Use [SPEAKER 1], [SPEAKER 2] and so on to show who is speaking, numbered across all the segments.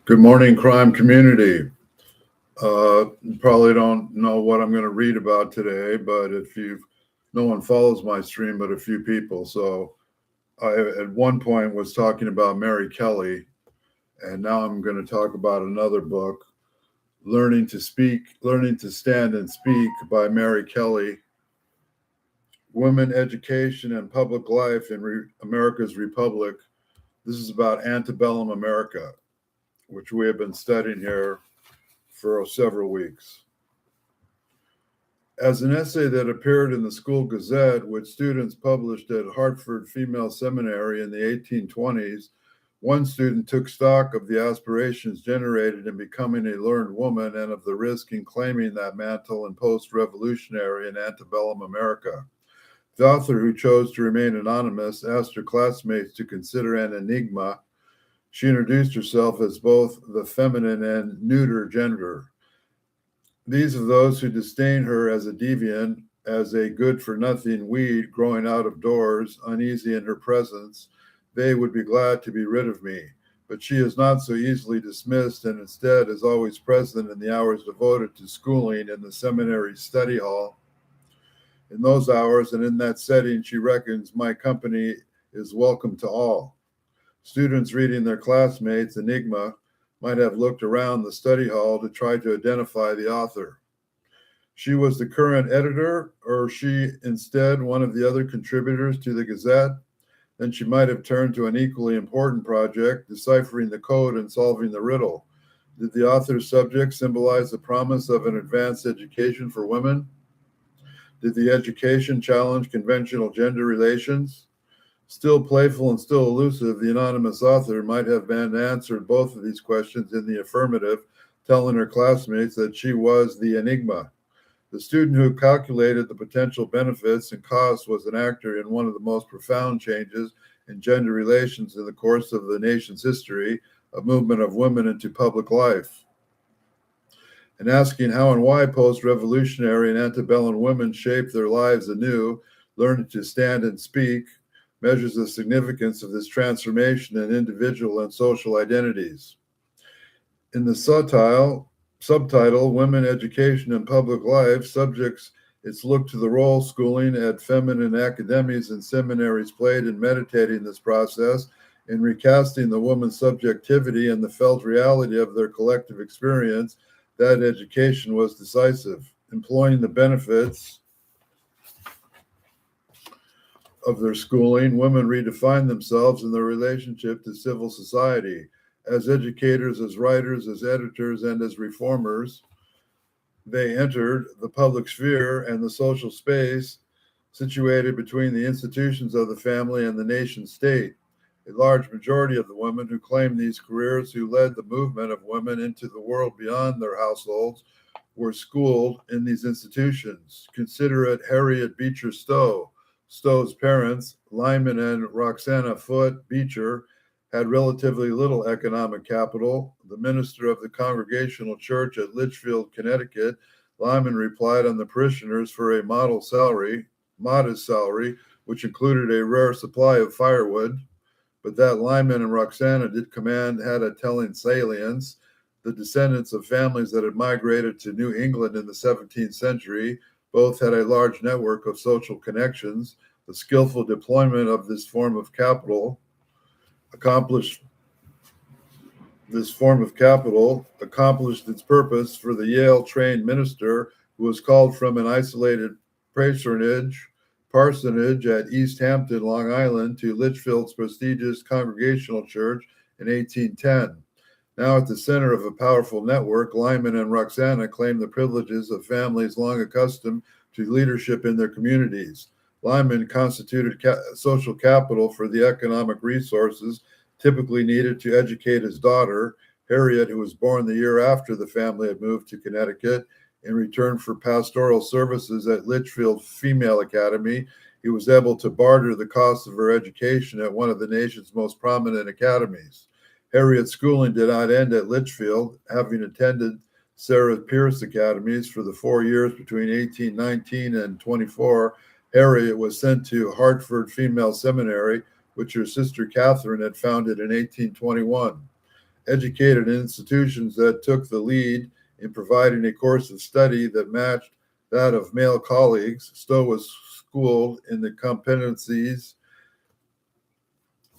[SPEAKER 1] Good morning, crime community. You probably don't know what I'm going to read about today, but no one follows my stream, but a few people. So I, at one point, was talking about Mary Kelley, and now I'm going to talk about another book, Learning to Stand and Speak by Mary Kelley, Women, Education, and Public Life in America's Republic. This is about antebellum America, which we have been studying here for several weeks. As an essay that appeared in the School Gazette, which students published at Hartford Female Seminary in the 1820s, one student took stock of the aspirations generated in becoming a learned woman and of the risk in claiming that mantle in post-revolutionary and antebellum America. The author, who chose to remain anonymous, asked her classmates to consider an enigma. She introduced herself as both the feminine and neuter gender. These are those who disdain her as a deviant, as a good-for-nothing weed growing out of doors, uneasy in her presence. They would be glad to be rid of me. But she is not so easily dismissed, and instead is always present in the hours devoted to schooling in the seminary study hall. In those hours and in that setting, she reckons my company is welcome to all. Students reading their classmates' enigma might have looked around the study hall to try to identify the author. She was the current editor, or she instead one of the other contributors to the Gazette? Then she might have turned to an equally important project, deciphering the code and solving the riddle. Did the author's subject symbolize the promise of an advanced education for women? Did the education challenge conventional gender relations? Still playful and still elusive, the anonymous author might have been answered both of these questions in the affirmative, telling her classmates that she was the enigma. The student who calculated the potential benefits and costs was an actor in one of the most profound changes in gender relations in the course of the nation's history, a movement of women into public life. In asking how and why post-revolutionary and antebellum women shaped their lives anew, learning to stand and speak, measures the significance of this transformation in individual and social identities. In the subtitle, Women, Education, and Public Life, subjects its look to the role schooling at feminine academies and seminaries played in meditating this process, in recasting the woman's subjectivity and the felt reality of their collective experience. That education was decisive. Employing the benefits of their schooling, women redefined themselves in their relationship to civil society. As educators, as writers, as editors, and as reformers, they entered the public sphere and the social space situated between the institutions of the family and the nation state. A large majority of the women who claimed these careers, who led the movement of women into the world beyond their households, were schooled in these institutions. Consider it Harriet Beecher Stowe. Stowe's parents, Lyman and Roxana Foote Beecher, had relatively little economic capital. The minister of the Congregational Church at Litchfield, Connecticut, Lyman replied on the parishioners for a modest salary, which included a rare supply of firewood. But that Lyman and Roxana did command had a telling salience. The descendants of families that had migrated to New England in the 17th century both had a large network of social connections. The skillful deployment of this form of capital accomplished its purpose for the Yale-trained minister who was called from an isolated parsonage at East Hampton, Long Island, to Litchfield's prestigious Congregational Church in 1810. Now at the center of a powerful network, Lyman and Roxana claimed the privileges of families long accustomed to leadership in their communities. Lyman constituted social capital for the economic resources typically needed to educate his daughter, Harriet, who was born the year after the family had moved to Connecticut. In return for pastoral services at Litchfield Female Academy, he was able to barter the cost of her education at one of the nation's most prominent academies. Harriet's schooling did not end at Litchfield. Having attended Sarah Pierce academies for the 4 years between 1819 and 24, Harriet was sent to Hartford Female Seminary, which her sister Catherine had founded in 1821. educated in institutions that took the lead in providing a course of study that matched that of male colleagues. Stowe was schooled in the competencies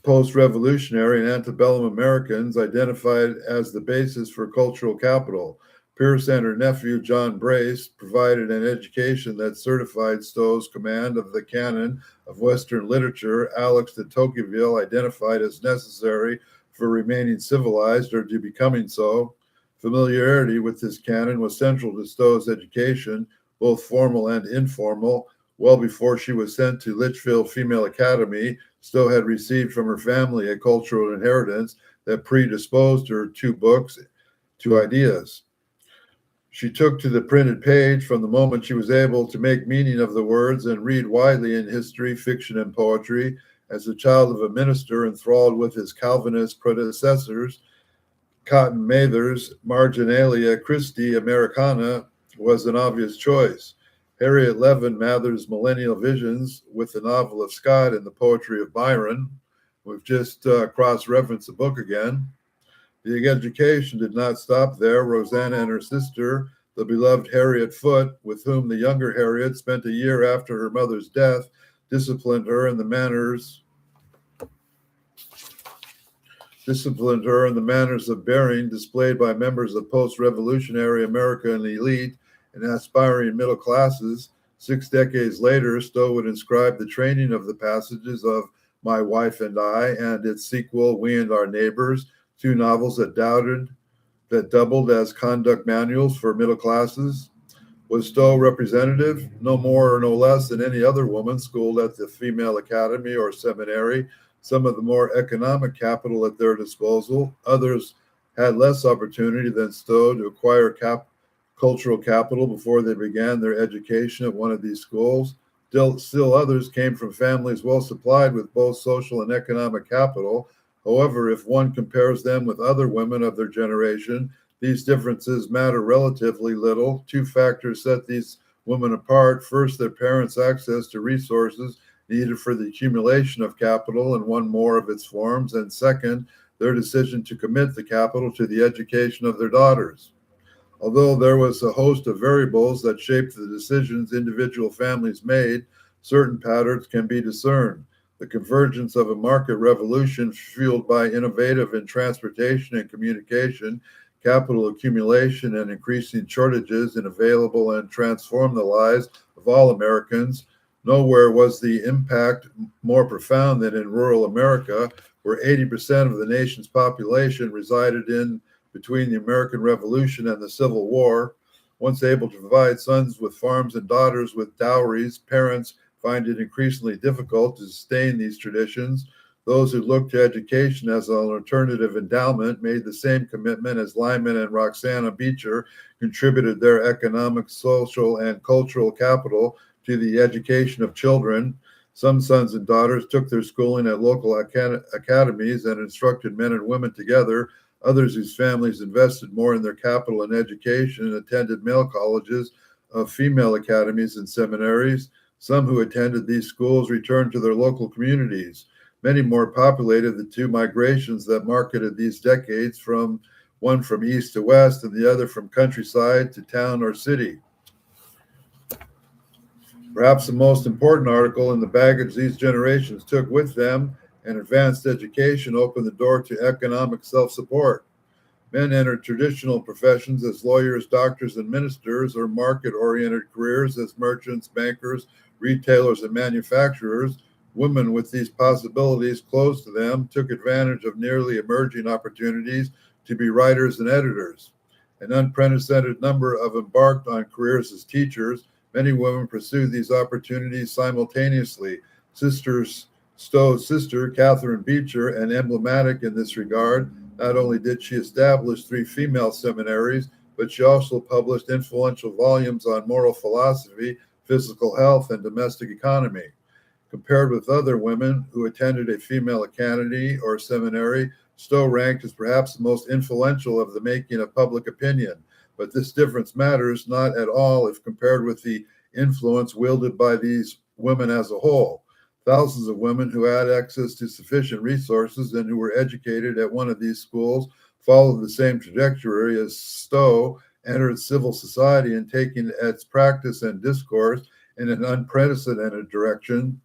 [SPEAKER 1] post-revolutionary and antebellum Americans identified as the basis for cultural capital. Pierce and her nephew, John Brace, provided an education that certified Stowe's command of the canon of Western literature. Alex de Tocqueville identified as necessary for remaining civilized or to becoming so. Familiarity with this canon was central to Stowe's education, both formal and informal. Well before she was sent to Litchfield Female Academy, Stowe had received from her family a cultural inheritance that predisposed her to books, to ideas. She took to the printed page from the moment she was able to make meaning of the words and read widely in history, fiction, and poetry. As a child of a minister enthralled with his Calvinist predecessors, Cotton Mather's Marginalia Christi Americana was an obvious choice. Harriet Levin Mather's millennial visions with the novel of Scott and the poetry of Byron. We've just cross-referenced the book again. The education did not stop there. Rosanna and her sister, the beloved Harriet Foote, with whom the younger Harriet spent a year after her mother's death, disciplined her in the manners of bearing displayed by members of post-revolutionary American elite and aspiring middle classes. 6 decades later, Stowe would inscribe the training of the passages of My Wife and I and its sequel, We and Our Neighbors, 2 novels that doubled as conduct manuals for middle classes. Was Stowe representative? No more or no less than any other woman schooled at the female academy or seminary. Some of the more economic capital at their disposal. Others had less opportunity than Stowe to acquire cultural capital before they began their education at one of these schools. Still others came from families well supplied with both social and economic capital. However, if one compares them with other women of their generation, these differences matter relatively little. 2 factors set these women apart. First, their parents' access to resources needed for the accumulation of capital and one more of its forms. And second, their decision to commit the capital to the education of their daughters. Although there was a host of variables that shaped the decisions individual families made, certain patterns can be discerned. The convergence of a market revolution fueled by innovative in transportation and communication, capital accumulation, and increasing shortages in available and transformed the lives of all Americans. Nowhere was the impact more profound than in rural America, where 80% of the nation's population resided in between the American Revolution and the Civil War. Once able to provide sons with farms and daughters with dowries, parents find it increasingly difficult to sustain these traditions. Those who looked to education as an alternative endowment made the same commitment as Lyman and Roxana Beecher contributed their economic, social, and cultural capital to the education of children. Some sons and daughters took their schooling at local academies and instructed men and women together. Others whose families invested more in their capital and education attended male colleges of female academies and seminaries. Some who attended these schools returned to their local communities. Many more populated the 2 migrations that marketed these decades, one from east to west and the other from countryside to town or city. Perhaps the most important article in the baggage these generations took with them, and advanced education opened the door to economic self-support. Men entered traditional professions as lawyers, doctors, and ministers, or market-oriented careers as merchants, bankers, retailers, and manufacturers. Women with these possibilities closed to them took advantage of nearly emerging opportunities to be writers and editors. An unprecedented number of embarked on careers as teachers. Many women pursued these opportunities simultaneously. Stowe's sister, Catherine Beecher, and emblematic in this regard, not only did she establish 3 female seminaries, but she also published influential volumes on moral philosophy, physical health, and domestic economy. Compared with other women who attended a female academy or seminary, Stowe ranked as perhaps the most influential of the making of public opinion. But this difference matters not at all if compared with the influence wielded by these women as a whole. Thousands of women who had access to sufficient resources and who were educated at one of these schools followed the same trajectory as Stowe entered civil society and taking its practice and discourse in an unprecedented direction,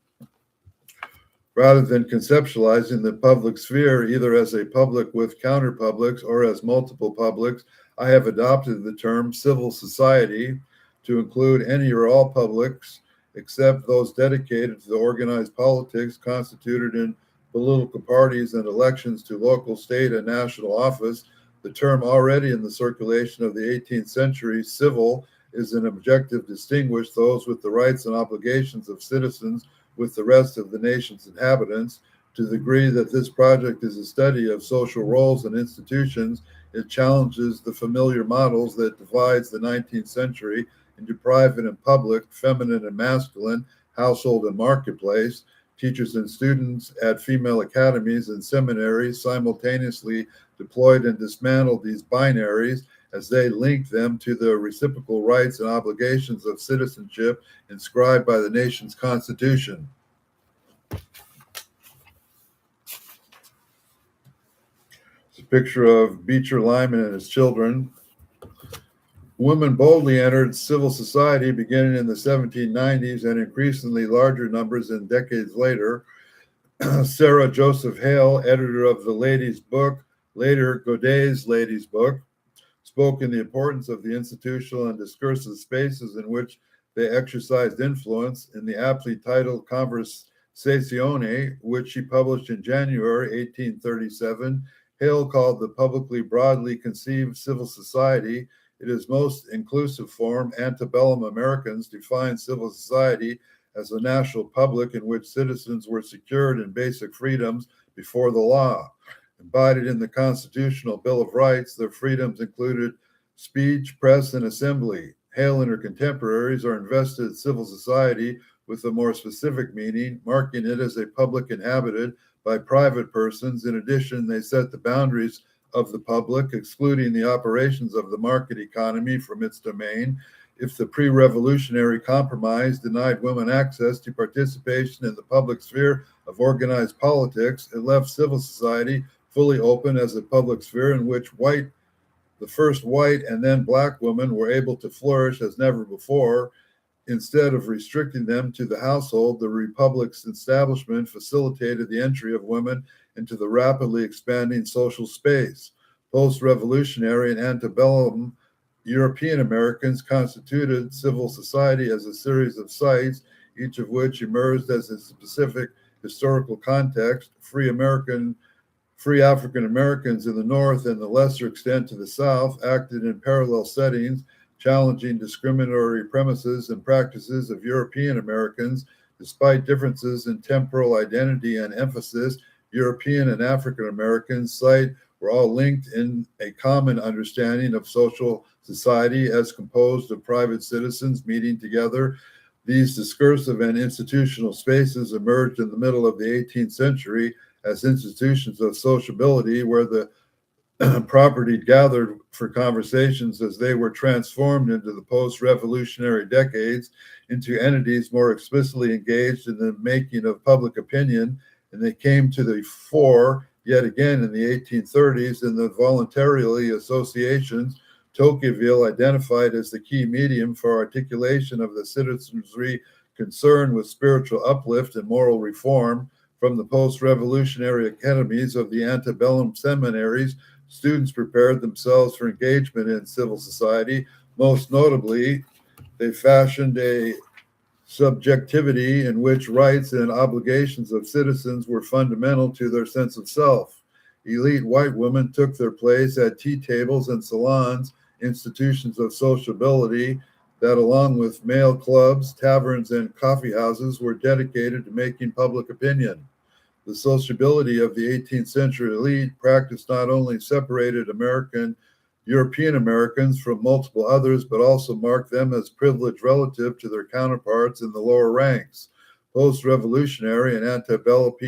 [SPEAKER 1] rather than conceptualizing the public sphere either as a public with counterpublics or as multiple publics. I have adopted the term civil society to include any or all publics except those dedicated to the organized politics constituted in political parties and elections to local, state, and national office. The term already in the circulation of the 18th century, civil, is an objective distinguish those with the rights and obligations of citizens with the rest of the nation's inhabitants. To the degree that this project is a study of social roles and institutions, it challenges the familiar models that divides the 19th century into private and public, feminine and masculine, household and marketplace. Teachers and students at female academies and seminaries simultaneously deployed and dismantled these binaries as they linked them to the reciprocal rights and obligations of citizenship inscribed by the nation's Constitution. It's a picture of Beecher Lyman and his children. Women boldly entered civil society beginning in the 1790s and increasingly larger numbers in decades later. Sarah Joseph Hale, editor of the Ladies' Book, later Godey's Ladies' Book, spoke in the importance of the institutional and discursive spaces in which they exercised influence in the aptly titled Conversazione, which she published in January 1837. Hale called the publicly broadly conceived civil society its most inclusive form. Antebellum Americans defined civil society as a national public in which citizens were secured in basic freedoms before the law. Embodied in the Constitutional Bill of Rights, their freedoms included speech, press, and assembly. Hale and her contemporaries are invested civil society with a more specific meaning, marking it as a public inhabited by private persons. In addition, they set the boundaries of the public, excluding the operations of the market economy from its domain. If the pre-revolutionary compromise denied women access to participation in the public sphere of organized politics, it left civil society fully open as a public sphere in which the first white and then black women were able to flourish as never before. Instead of restricting them to the household, the Republic's establishment facilitated the entry of women into the rapidly expanding social space. Post-revolutionary and antebellum European Americans constituted civil society as a series of sites, each of which emerged as a specific historical context. Free African Americans in the North and the lesser extent to the South acted in parallel settings, challenging discriminatory premises and practices of European Americans. Despite differences in temporal identity and emphasis, European and African Americans were all linked in a common understanding of social society as composed of private citizens meeting together. These discursive and institutional spaces emerged in the middle of the 18th century as institutions of sociability where the property gathered for conversations as they were transformed into the post-revolutionary decades into entities more explicitly engaged in the making of public opinion, and they came to the fore yet again in the 1830s in the voluntarily associations Tocqueville identified as the key medium for articulation of the citizenry concerned with spiritual uplift and moral reform. From the post-revolutionary academies of the antebellum seminaries, students prepared themselves for engagement in civil society. Most notably, they fashioned a subjectivity in which rights and obligations of citizens were fundamental to their sense of self. Elite white women took their place at tea tables and salons, institutions of sociability that, along with male clubs, taverns, and coffee houses, were dedicated to making public opinion. The sociability of the 18th century elite practice not only separated European Americans from multiple others, but also marked them as privileged relative to their counterparts in the lower ranks. Post-revolutionary and antebellum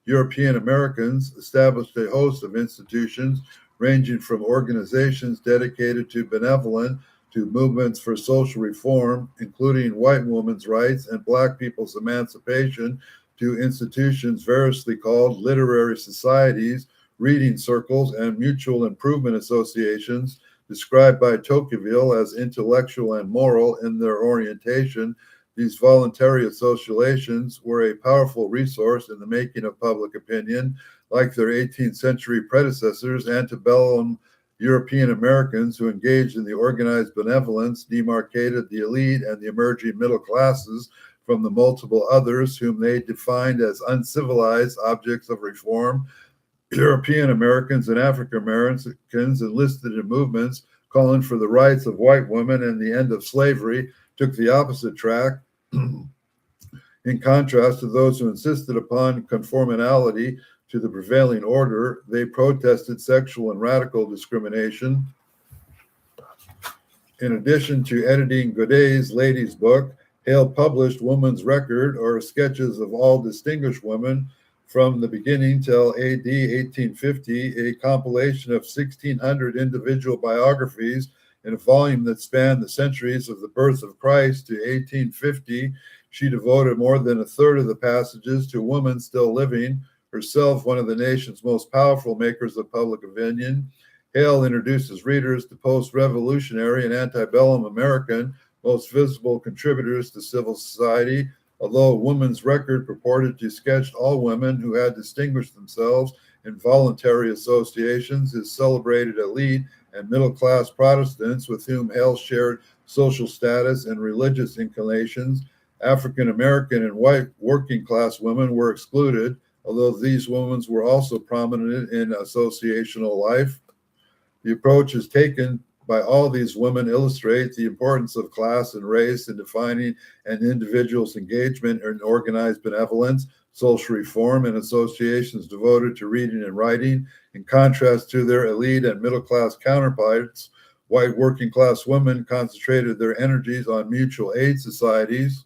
[SPEAKER 1] European Americans established a host of institutions ranging from organizations dedicated to benevolence to movements for social reform, including white women's rights and black people's emancipation, to institutions variously called literary societies, reading circles, and mutual improvement associations, described by Tocqueville as intellectual and moral in their orientation. These voluntary associations were a powerful resource in the making of public opinion. Like their 18th century predecessors, antebellum European Americans who engaged in the organized benevolence demarcated the elite and the emerging middle classes from the multiple others whom they defined as uncivilized objects of reform. European Americans and African Americans enlisted in movements calling for the rights of white women and the end of slavery took the opposite track. In contrast to those who insisted upon conformity to the prevailing order, they protested sexual and radical discrimination. In addition to editing Godey's Ladies' Book, Hale published Woman's Record, or sketches of all distinguished women from the beginning till AD 1850, a compilation of 1,600 individual biographies in a volume that spanned the centuries of the birth of Christ to 1850. She devoted more than a third of the passages to women still living, herself one of the nation's most powerful makers of public opinion. Hale introduces readers to post-revolutionary and antebellum American, most visible contributors to civil society. Although Woman's Record purported to sketch all women who had distinguished themselves in voluntary associations, his celebrated elite and middle-class Protestants with whom Hale shared social status and religious inclinations, African American and white working-class women were excluded, although these women were also prominent in associational life. The approaches taken by all these women illustrate the importance of class and race in defining an individual's engagement in organized benevolence, social reform, and associations devoted to reading and writing. In contrast to their elite and middle-class counterparts, white working-class women concentrated their energies on mutual aid societies.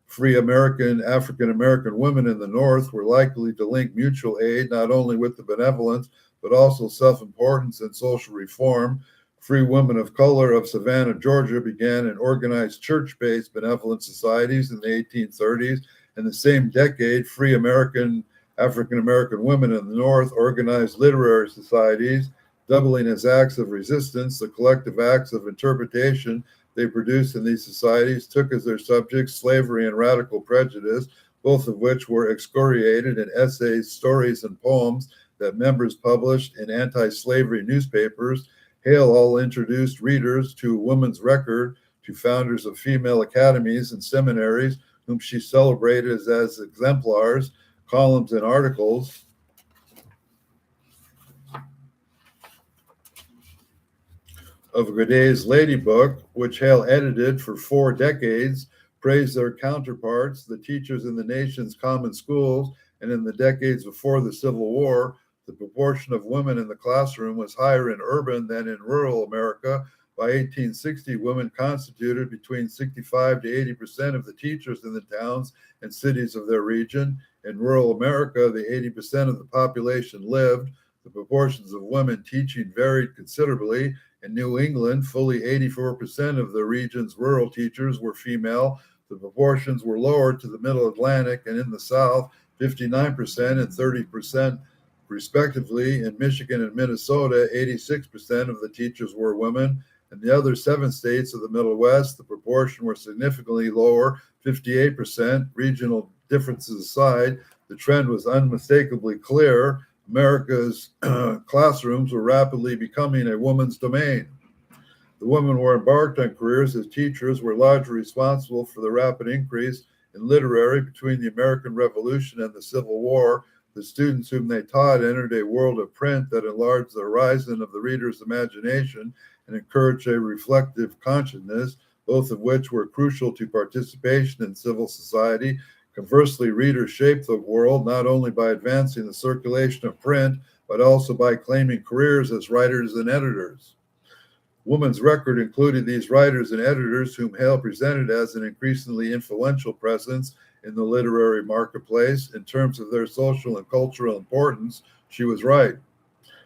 [SPEAKER 1] Free American, African American women in the North were likely to link mutual aid not only with the benevolence, but also self-importance and social reform. Free women of color of Savannah, Georgia began and organized church-based benevolent societies in the 1830s. In the same decade, free American, African American women in the North organized literary societies, doubling as acts of resistance the collective acts of interpretation they produced in these societies took as their subjects slavery and radical prejudice, both of which were excoriated in essays, stories, and poems that members published in anti-slavery newspapers. Hale all introduced readers to Woman's Record, to founders of female academies and seminaries, whom she celebrated as exemplars, columns, and articles. Of Godey's Lady Book, which Hale edited for 4 decades, praised their counterparts, the teachers in the nation's common schools, and in the decades before the Civil War, the proportion of women in the classroom was higher in urban than in rural America. By 1860, women constituted between 65 to 80% of the teachers in the towns and cities of their region. In rural America, the 80% of the population lived. The proportions of women teaching varied considerably. In New England, fully 84% of the region's rural teachers were female. The proportions were lower to the Middle Atlantic, and in the South, 59% and 30% respectively. In Michigan and Minnesota, 86% of the teachers were women. In the other 7 states of the Middle West, the proportion were significantly lower, 58%. Regional differences aside, the trend was unmistakably clear. America's classrooms were rapidly becoming a woman's domain. The women who embarked on careers as teachers were largely responsible for the rapid increase in literary between the American Revolution and the Civil War. The students whom they taught entered a world of print that enlarged the horizon of the reader's imagination and encouraged a reflective consciousness, both of which were crucial to participation in civil society. Conversely, readers shaped the world not only by advancing the circulation of print, but also by claiming careers as writers and editors. Woman's Record included these writers and editors whom Hale presented as an increasingly influential presence in the literary marketplace. In terms of their social and cultural importance, she was right.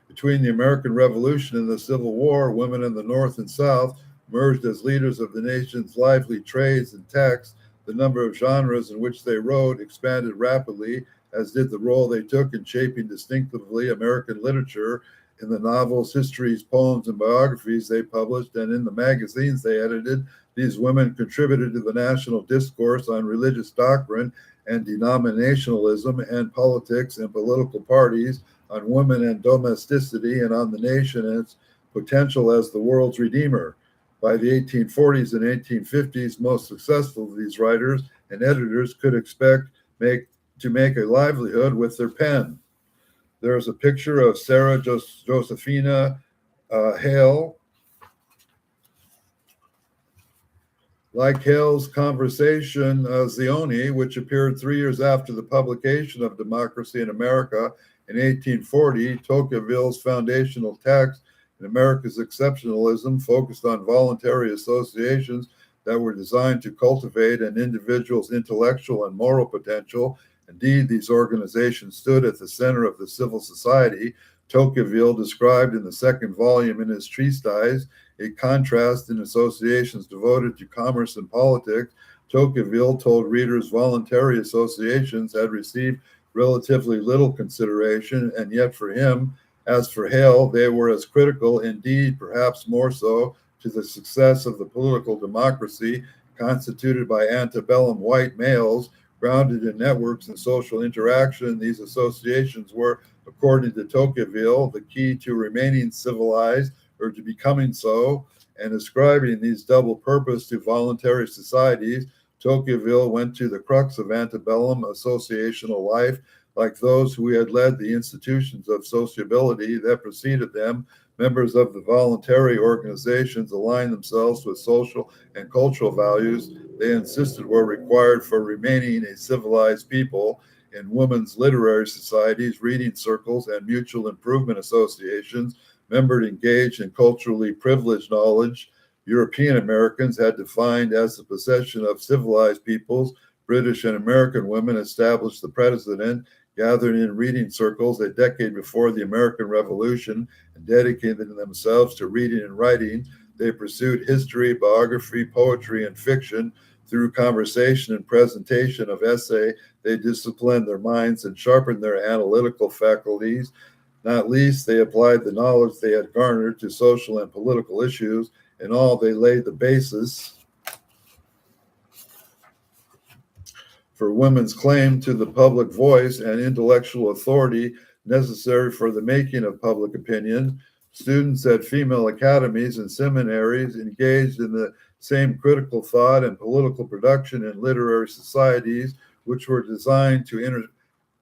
[SPEAKER 1] Between the American Revolution and the Civil War, women in the North and South emerged as leaders of the nation's lively trades and texts. The number of genres in which they wrote expanded rapidly. as did the role they took in shaping distinctively American literature in the novels, histories, poems, and biographies they published, and in the magazines they edited. These women contributed to the national discourse on religious doctrine and denominationalism and politics and political parties, on women and domesticity, and on the nation and its potential as the world's redeemer. By the 1840s and 1850s, most successful of these writers and editors could expect to make a livelihood with their pen. There is a picture of Sarah Josephina Hale. Like Hale's conversation, Zioni, which appeared 3 years after the publication of Democracy in America in 1840, Tocqueville's foundational text in America's exceptionalism focused on voluntary associations that were designed to cultivate an individual's intellectual and moral potential. Indeed, these organizations stood at the center of the civil society. Tocqueville described in the second volume in his treatise a contrast in associations devoted to commerce and politics. Tocqueville told readers voluntary associations had received relatively little consideration, and yet for him, as for Hale, they were as critical, indeed perhaps more so, to the success of the political democracy constituted by antebellum white males grounded in networks and social interaction. These associations were, according to Tocqueville, the key to remaining civilized or to becoming so, and ascribing these double purpose to voluntary societies. Tocqueville went to the crux of antebellum associational life, like those who had led the institutions of sociability that preceded them. Members of the voluntary organizations aligned themselves with social and cultural values they insisted were required for remaining a civilized people. In women's literary societies, reading circles, and mutual improvement associations, members engaged in culturally privileged knowledge European Americans had defined as the possession of civilized peoples. British and American women established the precedent, gathered in reading circles a decade before the American Revolution and dedicated themselves to reading and writing. They pursued history, biography, poetry, and fiction. Through conversation and presentation of essay, they disciplined their minds and sharpened their analytical faculties. Not least, they applied the knowledge they had garnered to social and political issues. In all, they laid the basis for women's claim to the public voice and intellectual authority necessary for the making of public opinion. Students at female academies and seminaries engaged in the same critical thought and political production in literary societies, which were designed to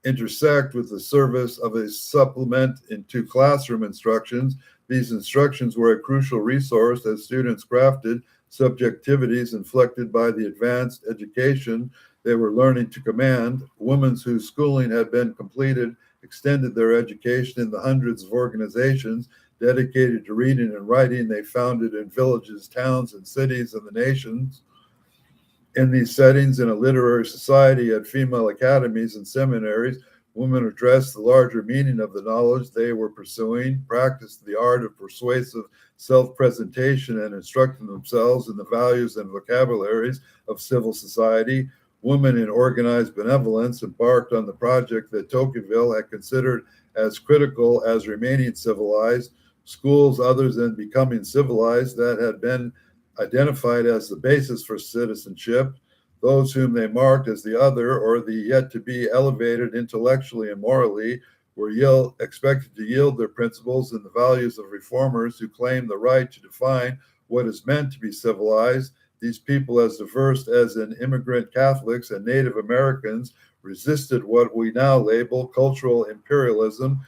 [SPEAKER 1] intersect with the service of a supplement into classroom instructions. These instructions were a crucial resource as students crafted subjectivities inflected by the advanced education they were learning to command. Women whose schooling had been completed extended their education in the hundreds of organizations dedicated to reading and writing they founded in villages, towns, and cities of the nations. In these settings, in a literary society, at female academies and seminaries, women addressed the larger meaning of the knowledge they were pursuing, practiced the art of persuasive self-presentation, and instructed themselves in the values and vocabularies of civil society. Women in organized benevolence embarked on the project that Tocqueville had considered as critical as remaining civilized. Schools other than becoming civilized that had been identified as the basis for citizenship, those whom they marked as the other or the yet to be elevated intellectually and morally, were expected to yield their principles and the values of reformers who claimed the right to define what is meant to be civilized. These people, as diverse as in immigrant Catholics and Native Americans, resisted what we now label cultural imperialism.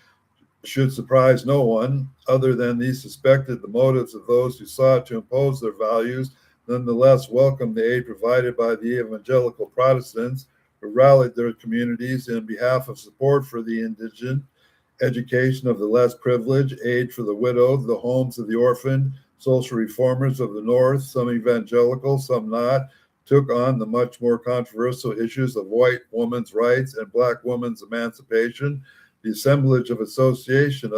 [SPEAKER 1] Should surprise no one, other than these suspected the motives of those who sought to impose their values, nonetheless welcomed the aid provided by the evangelical Protestants who rallied their communities in behalf of support for the indigent, education of the less privileged, aid for the widowed, the homes of the orphaned. Social reformers of the North, some evangelical, some not, took on the much more controversial issues of white women's rights and black women's emancipation. The assemblage of association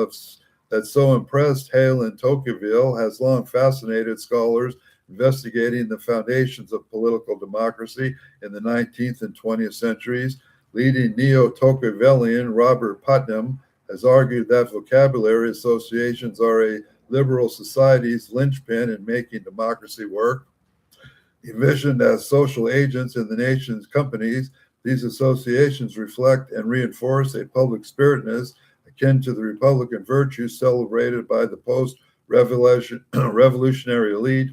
[SPEAKER 1] that so impressed Hale and Tocqueville has long fascinated scholars investigating the foundations of political democracy in the 19th and 20th centuries. Leading neo-Tocquevillian Robert Putnam has argued that vocabulary associations are a liberal society's linchpin in making democracy work. Envisioned as social agents in the nation's companies, these associations reflect and reinforce a public spiritedness akin to the Republican virtues celebrated by the post-revolutionary elite.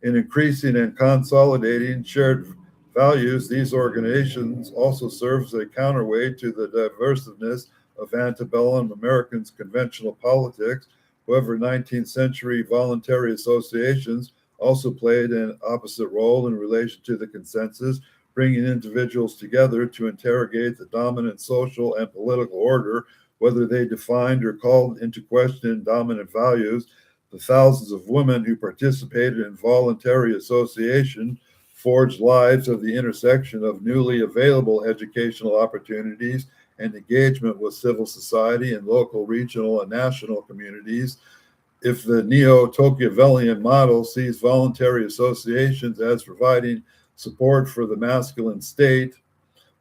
[SPEAKER 1] In increasing and consolidating shared values, these organizations also serve as a counterweight to the diversiveness of antebellum Americans' conventional politics. However, 19th century voluntary associations also played an opposite role in relation to the consensus, bringing individuals together to interrogate the dominant social and political order, whether they defined or called into question dominant values. The thousands of women who participated in voluntary association forged lives of the intersection of newly available educational opportunities and engagement with civil society and local, regional, and national communities. If the neo-Tocquevillian model sees voluntary associations as providing support for the masculine state,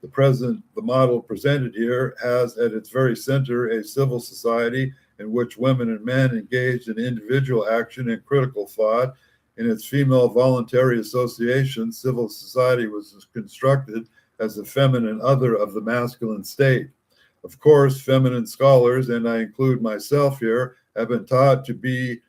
[SPEAKER 1] the model presented here has at its very center a civil society in which women and men engaged in individual action and critical thought. In its female voluntary association, civil society was constructed as the feminine other of the masculine state. Of course, feminine scholars, and I include myself here, have been taught to be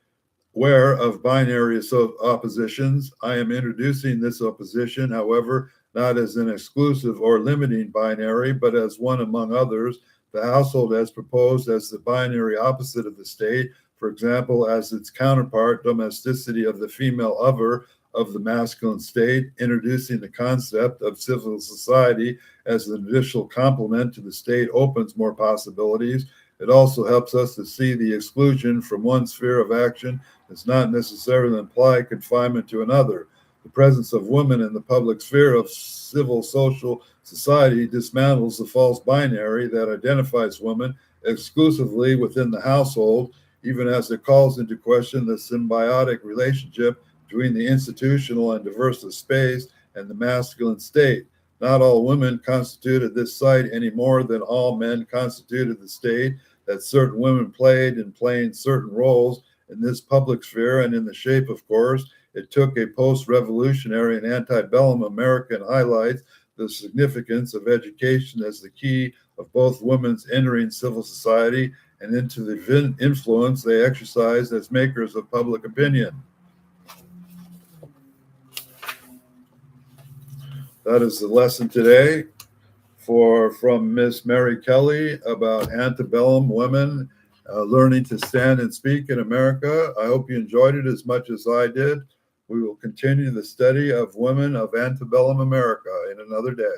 [SPEAKER 1] aware of binary oppositions. I am introducing this opposition, however, not as an exclusive or limiting binary, but as one among others. The household has proposed as the binary opposite of the state, for example, as its counterpart, domesticity of the female other of the masculine state, introducing the concept of civil society as an additional complement to the state opens more possibilities. It also helps us to see the exclusion from one sphere of action does not necessarily imply confinement to another. The presence of women in the public sphere of civil social society dismantles the false binary that identifies women exclusively within the household, even as it calls into question the symbiotic relationship between the institutional and diversive space and the masculine state. Not all women constituted this site any more than all men constituted the state, that certain women played and playing certain roles in this public sphere, and in the shape, of course, it took a post-revolutionary and antebellum American highlights the significance of education as the key of both women's entering civil society and into the influence they exercise as makers of public opinion. That is the lesson today from Miss Mary Kelley about antebellum women learning to stand and speak in America. I hope you enjoyed it as much as I did. We will continue the study of women of antebellum America in another day.